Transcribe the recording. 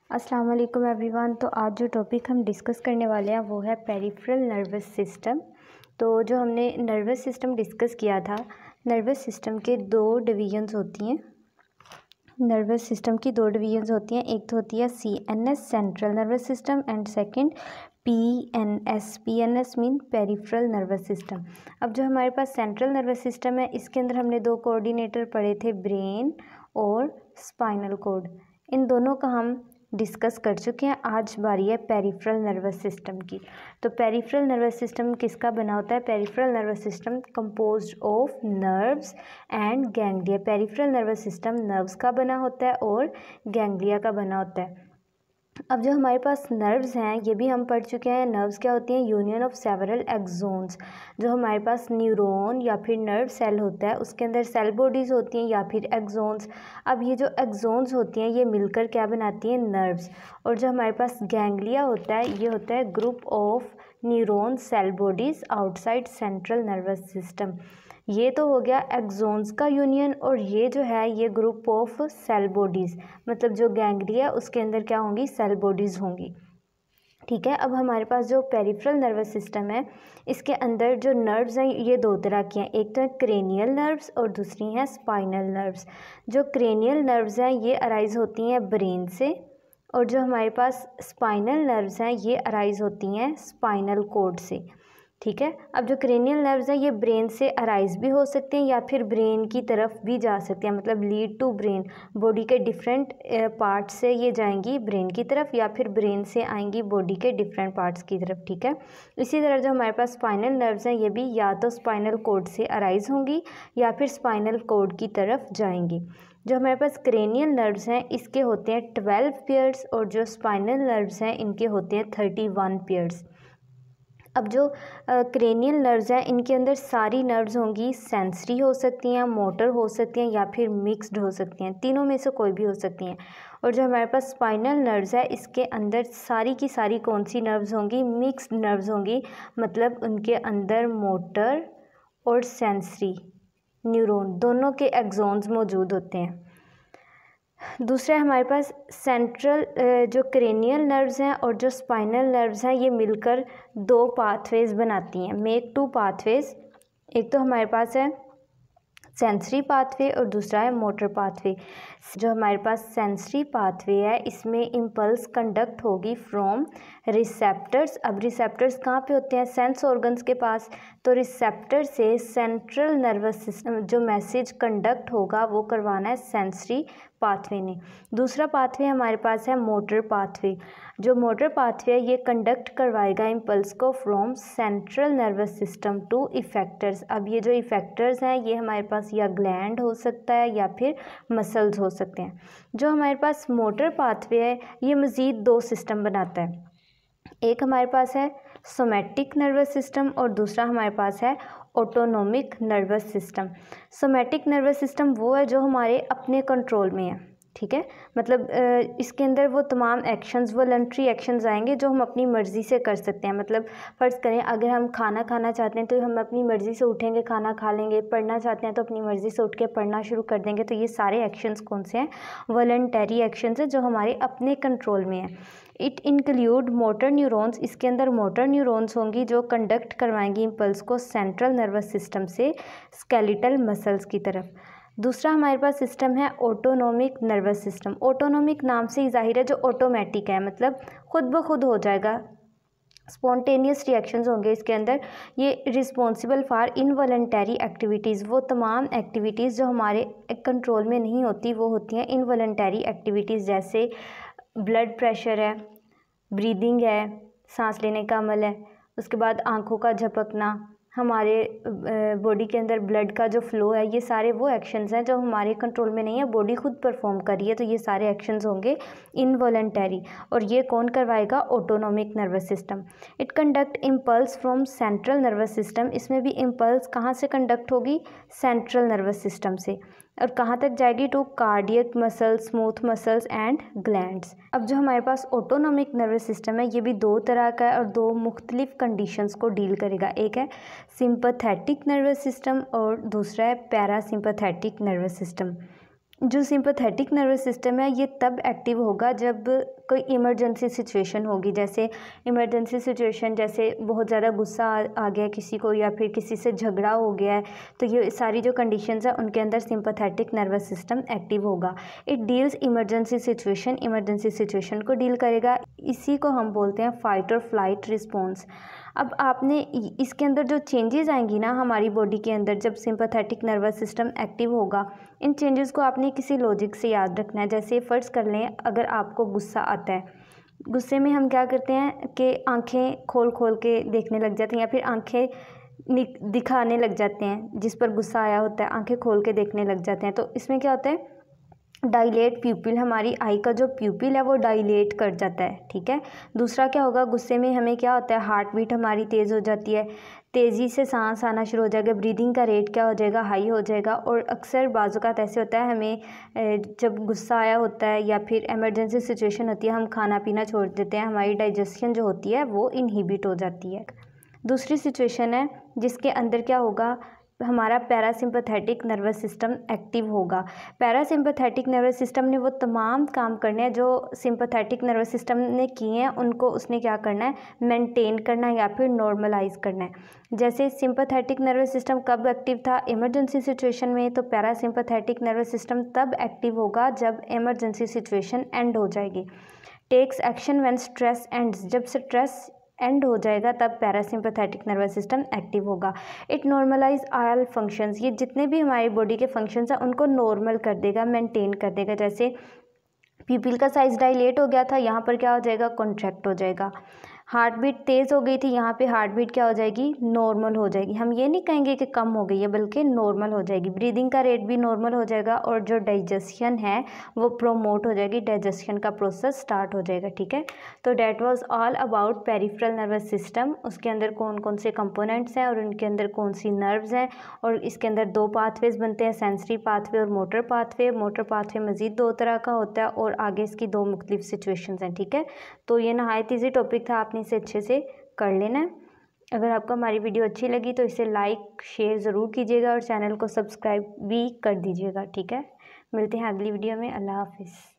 अस्सलाम वालेकुम एवरीवन। तो आज जो टॉपिक हम डिस्कस करने वाले हैं वो है पेरिफेरल नर्वस सिस्टम। तो जो हमने नर्वस सिस्टम डिस्कस किया था, नर्वस सिस्टम के दो डिवीजन्स होती हैं। नर्वस सिस्टम की दो डिवीजन्स होती हैं, एक तो होती है CNS central nervous system and second PNS। PNS mean peripheral nervous system. अब जो हमारे पास सेंट्रल नर्वस सिस्टम है, इसके अंदर हमने दो कोऑर्डिनेटर पढ़े थे, ब्रेन और स्पाइनल कॉर्ड। इन दोनों का हम डिस्कस कर चुके हैं। आज बारी है पेरिफेरल नर्वस सिस्टम की। तो पेरिफेरल नर्वस सिस्टम किसका बना होता है? Peripheral nervous system composed of nerves and ganglia. Peripheral nervous system nerves का बना होता है और गैंग्लिया का बना होता है। अब जो हमारे पास नर्व्स हैं, ये भी हम पढ़ चुके हैं। नर्व्स क्या होती हैं? Union of several exons. जो हमारे पास न्यूरॉन या फिर नर्व सेल होता है, उसके अंदर सेल बॉडीज़ होती हैं या फिर एक्सोन्स। अब ये जो एक्सोन्स होती हैं, ये मिलकर क्या बनाती हैं? नर्व्स। और जो हमारे पास गैंग्लिया होता है, ये होता है group of neuron cell bodies outside central nervous system. ये तो हो गया एक्सोन्स का यूनियन, और ये जो है ये ग्रुप ऑफ सेल बॉडीज़, मतलब जो गैंग्लिया उसके अंदर क्या होंगी? सेल बॉडीज़ होंगी। ठीक है। अब हमारे पास जो पेरिफेरल नर्वस सिस्टम है, इसके अंदर जो नर्व्स हैं ये दो तरह की हैं, एक तो है क्रेनियल नर्व्स और दूसरी हैं स्पाइनल नर्व्स। जो क्रेनियल नर्व्स हैं ये अराइज होती हैं ब्रेन से, और जो हमारे पास स्पाइनल नर्व्स हैं ये अराइज होती हैं स्पाइनल कॉर्ड से। ठीक है। अब जो क्रेनियल नर्व्स हैं ये ब्रेन से अराइज भी हो सकते हैं या फिर ब्रेन की तरफ भी जा सकते हैं, मतलब लीड टू ब्रेन। बॉडी के डिफरेंट पार्ट से ये जाएंगी ब्रेन की तरफ, या फिर ब्रेन से आएंगी बॉडी के डिफरेंट पार्ट्स की तरफ। ठीक है। इसी तरह जो हमारे पास स्पाइनल नर्व्स हैं, ये भी या तो स्पाइनल कॉर्ड से अराइज होंगी या फिर स्पाइनल कॉर्ड की तरफ जाएंगी। जो हमारे पास क्रेनियल नर्व्स हैं, इसके होते हैं 12 पेयर्स, और जो स्पाइनल नर्व्स हैं इनके होते हैं 31 पेयर्स। अब जो क्रेनियल नर्व्स हैं, इनके अंदर सारी नर्व्स होंगी सेंसरी हो सकती हैं, मोटर हो सकती हैं, या फिर मिक्स्ड हो सकती हैं। तीनों में से कोई भी हो सकती हैं। और जो हमारे पास स्पाइनल नर्व्स है, इसके अंदर सारी की सारी कौन सी नर्व्स होंगी? मिक्स्ड नर्व्स होंगी, मतलब उनके अंदर मोटर और सेंसरी न्यूरॉन दोनों के एक्सोन्स मौजूद होते हैं। दूसरा हमारे पास सेंट्रल जो क्रेनियल नर्व्स हैं और जो स्पाइनल नर्व्स हैं, ये मिलकर दो पाथवेज बनाती हैं, मेक टू पाथवेज। एक तो हमारे पास है सेंसरी पाथवे और दूसरा है मोटर पाथवे। जो हमारे पास सेंसरी पाथवे है, इसमें इम्पल्स कंडक्ट होगी फ्रॉम रिसेप्टर्स। अब रिसेप्टर्स कहाँ पे होते हैं? सेंस ऑर्गन्स के पास। तो रिसेप्टर से सेंट्रल नर्वस सिस्टम जो मैसेज कंडक्ट होगा वो करवाना है सेंसरी पाथवे ने। दूसरा पाथवे हमारे पास है मोटर पाथवे। जो मोटर पाथवे है, ये कंडक्ट करवाएगा इम्पल्स को from central nervous system to effectors. अब ये जो इफेक्टर्स हैं, ये हमारे पास या ग्लैंड हो सकता है या फिर मसल्स हो सकते हैं। जो हमारे पास मोटर पाथवे है, ये मज़ीद दो सिस्टम बनाता है। एक हमारे पास है सोमैटिक नर्वस सिस्टम और दूसरा हमारे पास है autonomic nervous system. Somatic nervous system वो है जो हमारे अपने कंट्रोल में है। ठीक है। मतलब इसके अंदर वो तमाम एक्शंस, वॉलंटरी एक्शंस आएंगे जो हम अपनी मर्ज़ी से कर सकते हैं। मतलब फ़र्ज़ करें अगर हम खाना खाना चाहते हैं तो हम अपनी मर्ज़ी से उठेंगे, खाना खा लेंगे। पढ़ना चाहते हैं तो अपनी मर्ज़ी से उठ के पढ़ना शुरू कर देंगे। तो ये सारे एक्शंस कौन से हैं? वॉलंटरी एक्शंस हैं जो हमारे अपने कंट्रोल में हैं। It include motor neurons. इसके अंदर मोटर न्यूरॉन्स होंगी जो कंडक्ट करवाएंगी इम्पल्स को सेंट्रल नर्वस सिस्टम से स्केलेटल मसल्स की तरफ। दूसरा हमारे पास सिस्टम है ऑटोनोमिक नर्वस सिस्टम। ऑटोनोमिक नाम से ही जाहिर है जो ऑटोमेटिक है, मतलब खुद ब खुद हो जाएगा, स्पॉन्टेनियस रिएक्शंस होंगे इसके अंदर। ये रिस्पॉन्सिबल फॉर इनवॉलंटरी एक्टिविटीज़। वो तमाम एक्टिविटीज़ जो हमारे कंट्रोल में नहीं होती वो होती हैं इनवॉलंटरी एक्टिविटीज़, जैसे ब्लड प्रेशर है, ब्रीदिंग है, सांस लेने का अमल है, उसके बाद आँखों का झपकना, हमारे बॉडी के अंदर ब्लड का जो फ्लो है, ये सारे वो एक्शंस हैं जो हमारे कंट्रोल में नहीं है, बॉडी खुद परफॉर्म कर रही है। तो ये सारे एक्शंस होंगे इनवॉलंटरी, और ये कौन करवाएगा? Autonomic nervous system. It conduct impulse from central nervous system. इसमें भी इम्पल्स कहाँ से कंडक्ट होगी? सेंट्रल नर्वस सिस्टम से। और कहाँ तक जाएगी? To cardiac muscles, smooth muscles and glands. अब जो हमारे पास ऑटोनोमिक नर्वस सिस्टम है, ये भी दो तरह का है और दो मुख्तलिफ कंडीशंस को डील करेगा। एक है सिंपैथेटिक नर्वस सिस्टम और दूसरा है पैरासिम्पैथेटिक नर्वस सिस्टम। जो सिंपैथेटिक नर्वस सिस्टम है, ये तब एक्टिव होगा जब कोई इमरजेंसी सिचुएशन होगी, जैसे इमरजेंसी सिचुएशन जैसे बहुत ज़्यादा गुस्सा आ गया किसी को या फिर किसी से झगड़ा हो गया है, तो ये सारी जो कंडीशंस है उनके अंदर सिंपैथेटिक नर्वस सिस्टम एक्टिव होगा। इट डील्स इमरजेंसी सिचुएशन को डील करेगा। इसी को हम बोलते हैं फाइट और फ्लाइट रिस्पॉन्स। अब आपने इसके अंदर जो चेंजेस आएंगी ना हमारी बॉडी के अंदर जब सिंपैथेटिक नर्वस सिस्टम एक्टिव होगा, इन चेंजेस को आपने किसी लॉजिक से याद रखना है। जैसे फ़र्ज़ कर लें, अगर आपको गुस्सा आता है, गुस्से में हम क्या करते हैं कि आंखें खोल खोल के देखने लग जाते हैं या फिर आंखें दिखाने लग जाते हैं। जिस पर गुस्सा आया होता है आंखें खोल के देखने लग जाते हैं। तो इसमें क्या होता है, डायलेट प्यूपिल, हमारी आई का जो प्यूपिल है वो डायलेट कर जाता है। ठीक है। दूसरा क्या होगा, गुस्से में हमें क्या होता है, हार्ट बीट हमारी तेज़ हो जाती है, तेज़ी से सांस आना शुरू हो जाएगा, ब्रीदिंग का रेट क्या हो जाएगा, हाई हो जाएगा। और अक्सर बाज़ात ऐसे होता है हमें जब गुस्सा आया होता है या फिर इमरजेंसी सिचुएशन होती है, हम खाना पीना छोड़ देते हैं, हमारी डाइजेशन जो होती है वो इनहिबिट हो जाती है। दूसरी सिचुएशन है जिसके अंदर क्या होगा, हमारा पैरासिम्पैथेटिक नर्वस सिस्टम एक्टिव होगा। पैरासिम्पैथेटिक नर्वस सिस्टम ने वो तमाम काम करने हैं जो सिंपैथेटिक नर्वस सिस्टम ने किए हैं, उनको उसने क्या करना है, मेंटेन करना है या फिर नॉर्मलाइज करना है। जैसे सिंपैथेटिक नर्वस सिस्टम कब एक्टिव था, इमरजेंसी सिचुएशन में, तो पैरासिम्पैथेटिक नर्वस सिस्टम तब एक्टिव होगा जब इमरजेंसी सिचुएशन एंड हो जाएगी। Takes action when stress ends, जब स्ट्रेस एंड हो जाएगा तब पैरासिम्पैथेटिक नर्वस सिस्टम एक्टिव होगा। इट नॉर्मलाइज ऑल फंक्शंस, ये जितने भी हमारी बॉडी के फंक्शंस हैं उनको नॉर्मल कर देगा, मेंटेन कर देगा। जैसे प्यूपिल का साइज डायलेट हो गया था, यहाँ पर क्या हो जाएगा, कॉन्ट्रैक्ट हो जाएगा। हार्ट बीट तेज़ हो गई थी, यहाँ पे हार्ट बीट क्या हो जाएगी, नॉर्मल हो जाएगी। हम ये नहीं कहेंगे कि कम हो गई है बल्कि नॉर्मल हो जाएगी। ब्रीदिंग का रेट भी नॉर्मल हो जाएगा और जो डाइजेशन है वो प्रोमोट हो जाएगी, डाइजेशन का प्रोसेस स्टार्ट हो जाएगा। ठीक है। तो that was all about peripheral nervous system. उसके अंदर कौन कौन से कंपोनेंट्स हैं और उनके अंदर कौन सी नर्व्स हैं, और इसके अंदर दो पाथवेज बनते हैं, सेंसरी पाथवे और मोटर पाथवे। मोटर पाथवे मज़ीद दो तरह का होता है और आगे इसकी दो मुख्तलिफ सिचुएशंस हैं। ठीक है। तो ये नहायत ईजी टॉपिक था, आपने इसे अच्छे से कर लेना है। अगर आपको हमारी वीडियो अच्छी लगी तो इसे लाइक शेयर ज़रूर कीजिएगा और चैनल को सब्सक्राइब भी कर दीजिएगा। ठीक है। मिलते हैं अगली वीडियो में। अल्लाह हाफिज़।